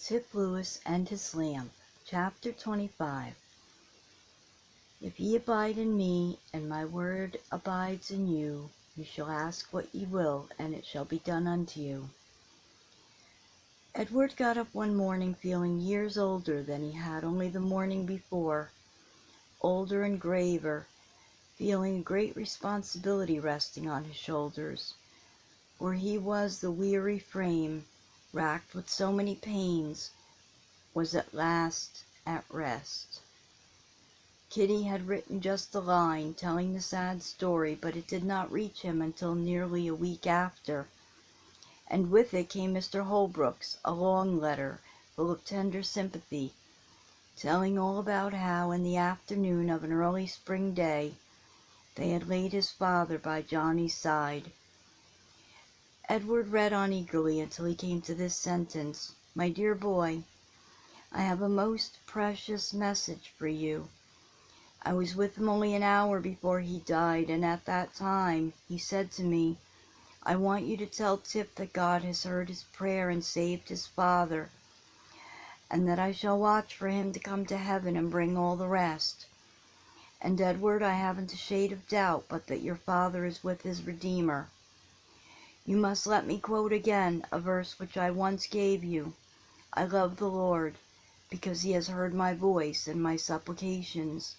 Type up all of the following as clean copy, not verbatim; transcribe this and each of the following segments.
Tip Lewis and his lamp. Chapter 25. If ye abide in me, and my word abides in you, you shall ask what ye will, and it shall be done unto you. Edward got up one morning feeling years older than he had only the morning before, older and graver, feeling a great responsibility resting on his shoulders, for he was the weary frame, racked with so many pains, was at last at rest. Kitty had written just a line telling the sad story, but it did not reach him until nearly a week after, and with it came Mr. Holbrook's, a long letter full of tender sympathy, telling all about how in the afternoon of an early spring day they had laid his father by Johnny's side. Edward read on eagerly until he came to this sentence: "My dear boy, I have a most precious message for you. I was with him only an hour before he died, and at that time he said to me, 'I want you to tell Tip that God has heard his prayer and saved his father, and that I shall watch for him to come to heaven and bring all the rest. And Edward, I haven't a shade of doubt but that your father is with his Redeemer. You must let me quote again a verse which I once gave you. I love the Lord, because he has heard my voice and my supplications.'"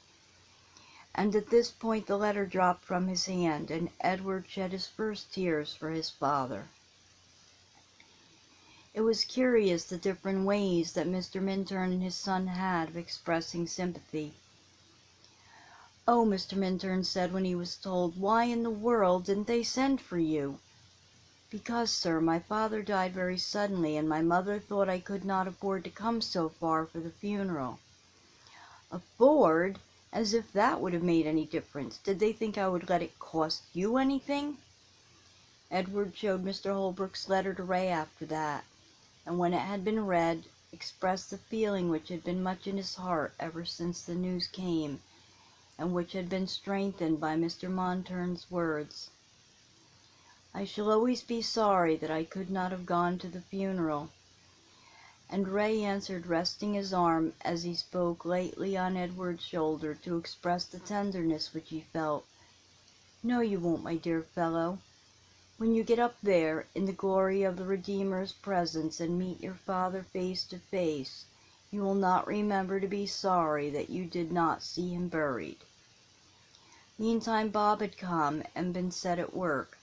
And at this point the letter dropped from his hand, and Edward shed his first tears for his father. It was curious the different ways that Mr. Minturn and his son had of expressing sympathy. "Oh," Mr. Minturn said when he was told, "why in the world didn't they send for you?" "Because, sir, my father died very suddenly, and my mother thought I could not afford to come so far for the funeral." "Afford? As if that would have made any difference. Did they think I would let it cost you anything?" Edward showed Mr. Holbrook's letter to Ray after that, and when it had been read, expressed the feeling which had been much in his heart ever since the news came, and which had been strengthened by Mr. Monturn's words. "I shall always be sorry that I could not have gone to the funeral." And Ray answered, resting his arm as he spoke lightly on Edward's shoulder to express the tenderness which he felt, "No, you won't, my dear fellow. When you get up there in the glory of the Redeemer's presence and meet your father face to face, you will not remember to be sorry that you did not see him buried." Meantime Bob had come and been set at work.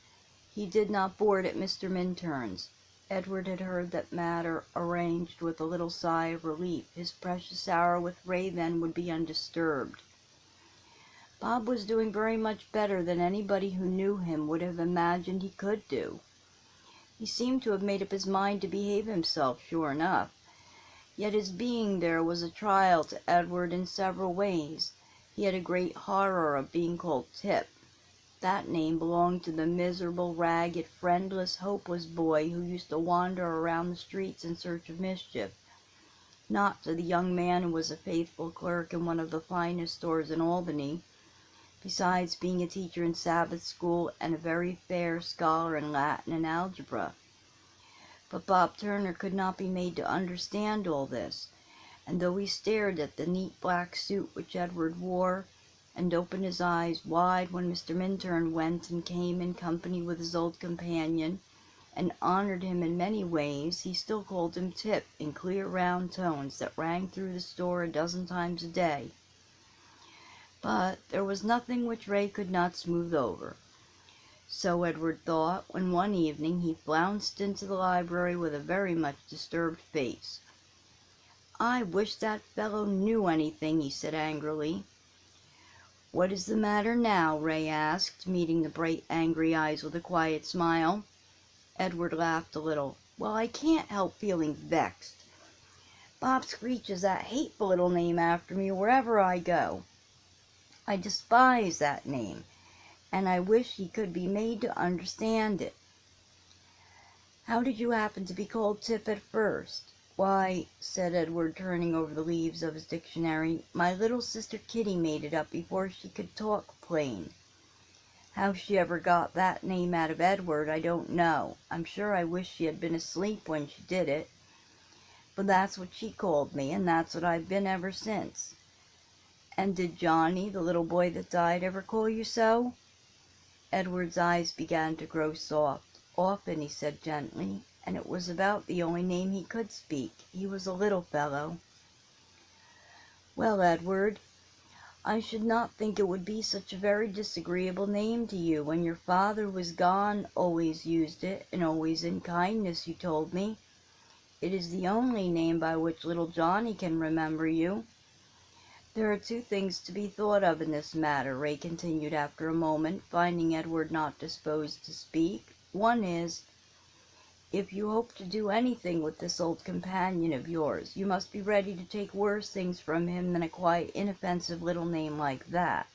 He did not board at Mr. Minturn's. Edward had heard that matter arranged with a little sigh of relief. His precious hour with Ray then would be undisturbed. Bob was doing very much better than anybody who knew him would have imagined he could do. He seemed to have made up his mind to behave himself, sure enough. Yet his being there was a trial to Edward in several ways. He had a great horror of being called Tip. That name belonged to the miserable, ragged, friendless, hopeless boy who used to wander around the streets in search of mischief, not to the young man who was a faithful clerk in one of the finest stores in Albany, besides being a teacher in Sabbath school and a very fair scholar in Latin and algebra. But Bob Turner could not be made to understand all this, and though he stared at the neat black suit which Edward wore, and opened his eyes wide when Mr. Minturn went and came in company with his old companion, and honored him in many ways, he still called him Tip in clear round tones that rang through the store a dozen times a day. But there was nothing which Ray could not smooth over. So Edward thought, when one evening he flounced into the library with a very much disturbed face. "I wish that fellow knew anything," he said angrily. "What is the matter now?" Ray asked, meeting the bright, angry eyes with a quiet smile. Edward laughed a little. "Well, I can't help feeling vexed. Bob screeches that hateful little name after me wherever I go. I despise that name, and I wish he could be made to understand it." "How did you happen to be called Tip at first?" "Why," said Edward, turning over the leaves of his dictionary, "my little sister Kitty made it up before she could talk plain. How she ever got that name out of Edward, I don't know. I'm sure I wish she had been asleep when she did it. but that's what she called me, and that's what I've been ever since." "And did Johnny, the little boy that died, ever call you so?" Edward's eyes began to grow soft. "Often," he said gently, and it was about the only name he could speak. He was a little fellow. "Well, Edward, I should not think it would be such a very disagreeable name to you. When your father was gone, always used it, and always in kindness, you told me. It is the only name by which little Johnny can remember you." "There are two things to be thought of in this matter," Ray continued after a moment, finding Edward not disposed to speak. "One is, if you hope to do anything with this old companion of yours, you must be ready to take worse things from him than a quite inoffensive little name like that.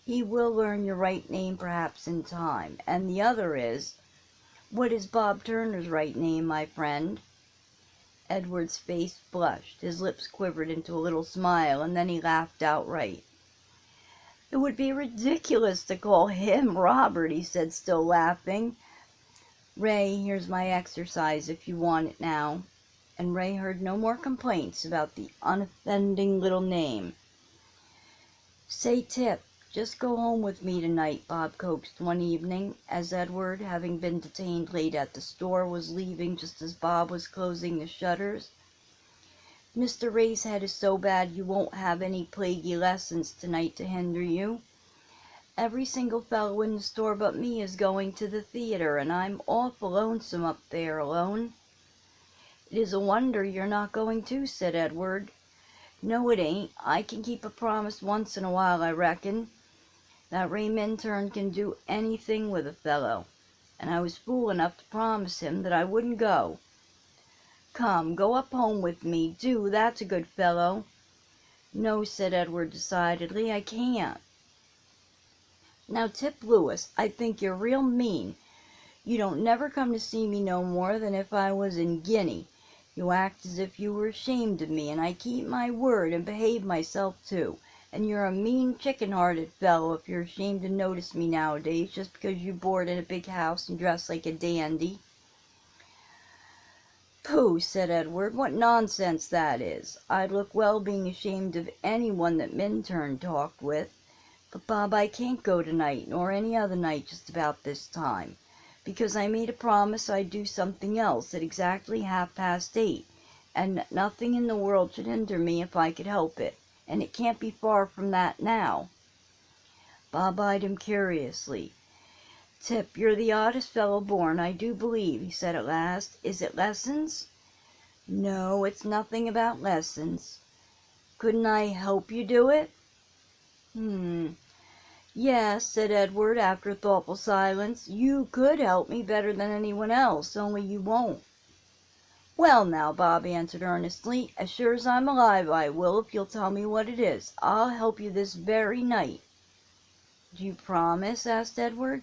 He will learn your right name perhaps in time. And the other is, what is Bob Turner's right name, my friend?" Edward's face flushed, his lips quivered into a little smile, and then he laughed outright. "It would be ridiculous to call him Robert," he said, still laughing. "Ray, here's my exercise if you want it now." And Ray heard no more complaints about the unoffending little name. "Say, Tip, just go home with me tonight," Bob coaxed one evening, as Edward, having been detained late at the store, was leaving just as Bob was closing the shutters. "Mr. Ray's head is so bad you won't have any plaguey lessons tonight to hinder you. Every single fellow in the store but me is going to the theater, and I'm awful lonesome up there alone." "It is a wonder you're not going too," said Edward. "No, it ain't. I can keep a promise once in a while, I reckon. That Ray Minturn can do anything with a fellow, and I was fool enough to promise him that I wouldn't go. Come, go up home with me, do, that's a good fellow." "No," said Edward decidedly, "I can't." "Now, Tip Lewis, I think you're real mean. You don't never come to see me no more than if I was in Guinea. You act as if you were ashamed of me, and I keep my word and behave myself too. And you're a mean, chicken-hearted fellow if you're ashamed to notice me nowadays just because you board in a big house and dress like a dandy." "Pooh," said Edward, "what nonsense that is. I'd look well being ashamed of anyone that Minturn talked with. But, Bob, I can't go tonight, nor any other night just about this time, because I made a promise I'd do something else at exactly 8:30, and nothing in the world should hinder me if I could help it, and it can't be far from that now." Bob eyed him curiously. "Tip, you're the oddest fellow born, I do believe," he said at last. "Is it lessons?" "No, it's nothing about lessons." "Couldn't I help you do it?" "Yes," said Edward, after a thoughtful silence. "You could help me better than anyone else, only you won't." "Well now," Bob answered earnestly, "as sure as I'm alive I will, if you'll tell me what it is. I'll help you this very night." "Do you promise?" asked Edward.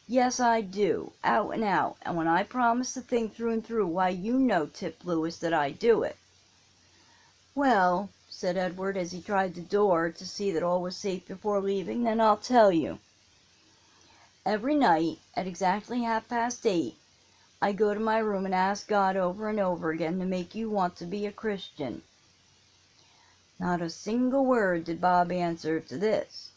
"Yes, I do, out and out, and when I promise a thing through and through, why you know, Tip Lewis, that I do it." "Well," said Edward, as he tried the door to see that all was safe before leaving, "then I'll tell you. Every night, at exactly 8:30, I go to my room and ask God over and over again to make you want to be a Christian." Not a single word did Bob answer to this.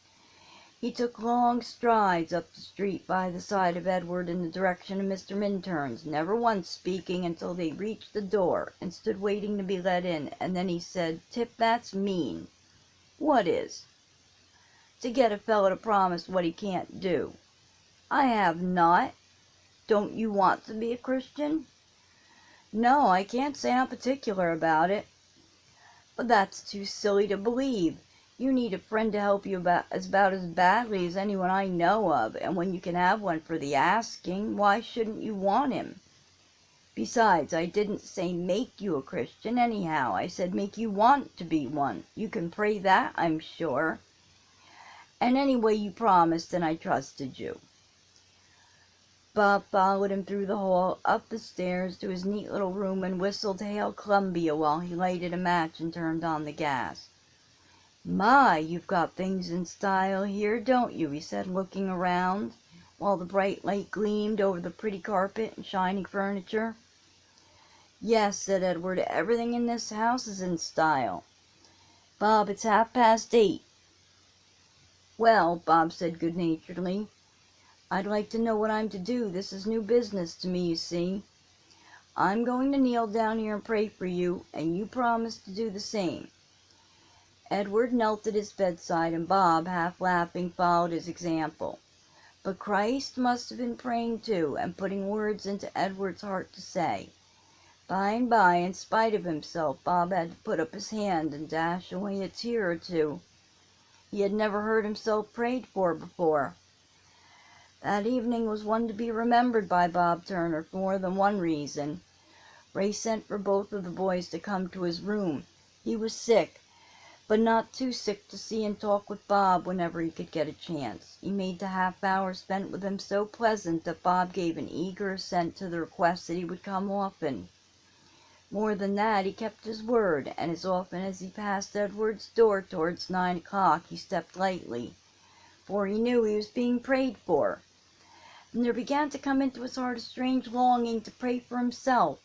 He took long strides up the street by the side of Edward in the direction of Mr. Minturn's, never once speaking until they reached the door, and stood waiting to be let in, and then he said, "Tip, that's mean." "What is?" "To get a fellow to promise what he can't do." "I have not. Don't you want to be a Christian?" "No, I can't say I'm particular about it." "But that's too silly to believe. You need a friend to help you about as badly as anyone I know of, and when you can have one for the asking, why shouldn't you want him? Besides, I didn't say make you a Christian, anyhow. I said make you want to be one. You can pray that, I'm sure. And anyway, you promised, and I trusted you." Bob followed him through the hall, up the stairs to his neat little room, and whistled Hail Columbia while he lighted a match and turned on the gas. "My, you've got things in style here, don't you?" he said, looking around, while the bright light gleamed over the pretty carpet and shining furniture. "Yes," said Edward, "everything in this house is in style. Bob, it's 8:30. "Well," Bob said good-naturedly, "I'd like to know what I'm to do. This is new business to me, you see. I'm going to kneel down here and pray for you, and you promise to do the same." Edward knelt at his bedside, and Bob, half laughing, followed his example. But Christ must have been praying too, and putting words into Edward's heart to say. By and by, in spite of himself, Bob had to put up his hand and dash away a tear or two. He had never heard himself prayed for before. That evening was one to be remembered by Bob Turner for more than one reason. Ray sent for both of the boys to come to his room. He was sick, but not too sick to see and talk with Bob whenever he could get a chance. He made the half hour spent with him so pleasant that Bob gave an eager assent to the request that he would come often. More than that, he kept his word, and as often as he passed Edward's door towards 9 o'clock, he stepped lightly, for he knew he was being prayed for. And there began to come into his heart a strange longing to pray for himself.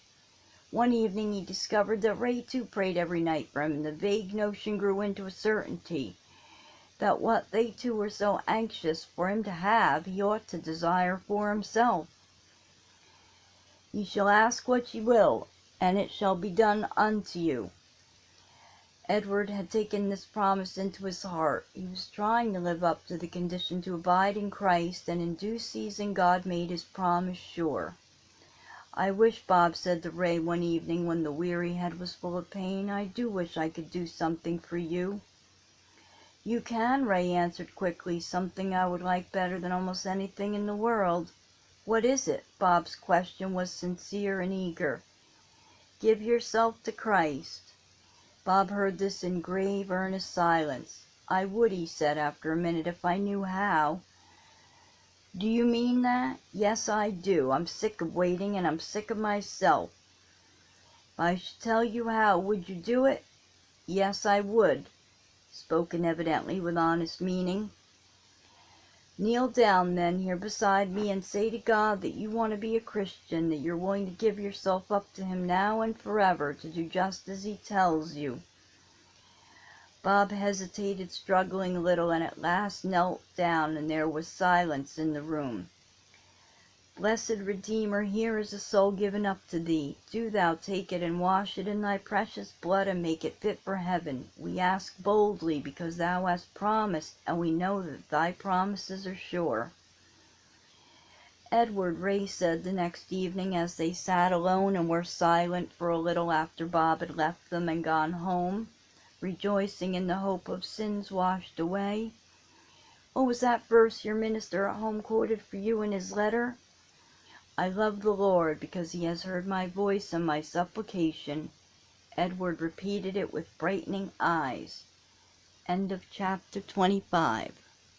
One evening he discovered that Ray too prayed every night for him, and the vague notion grew into a certainty that what they two were so anxious for him to have, he ought to desire for himself. "Ye shall ask what ye will, and it shall be done unto you." Edward had taken this promise into his heart. He was trying to live up to the condition to abide in Christ, and in due season God made his promise sure. "I wish," Bob said to Ray one evening when the weary head was full of pain, "I do wish I could do something for you." "You can," Ray answered quickly, "something I would like better than almost anything in the world." "What is it?" Bob's question was sincere and eager. "Give yourself to Christ." Bob heard this in grave, earnest silence. "I would," he said after a minute, "if I knew how." "Do you mean that?" "Yes, I do. I'm sick of waiting, and I'm sick of myself." "If I should tell you how, would you do it?" "Yes, I would," spoken evidently with honest meaning. "Kneel down, then, here beside me, and say to God that you want to be a Christian, that you're willing to give yourself up to Him now and forever, to do just as He tells you." Bob hesitated, struggling a little, and at last knelt down, and there was silence in the room. "Blessed Redeemer, here is a soul given up to Thee. Do Thou take it and wash it in Thy precious blood and make it fit for heaven. We ask boldly because Thou hast promised, and we know that Thy promises are sure." "Edward," Ray said the next evening as they sat alone and were silent for a little after Bob had left them and gone home, rejoicing in the hope of sins washed away, "what was that verse your minister at home quoted for you in his letter? 'I love the Lord because He has heard my voice and my supplication.'" Edward repeated it with brightening eyes. End of chapter 25.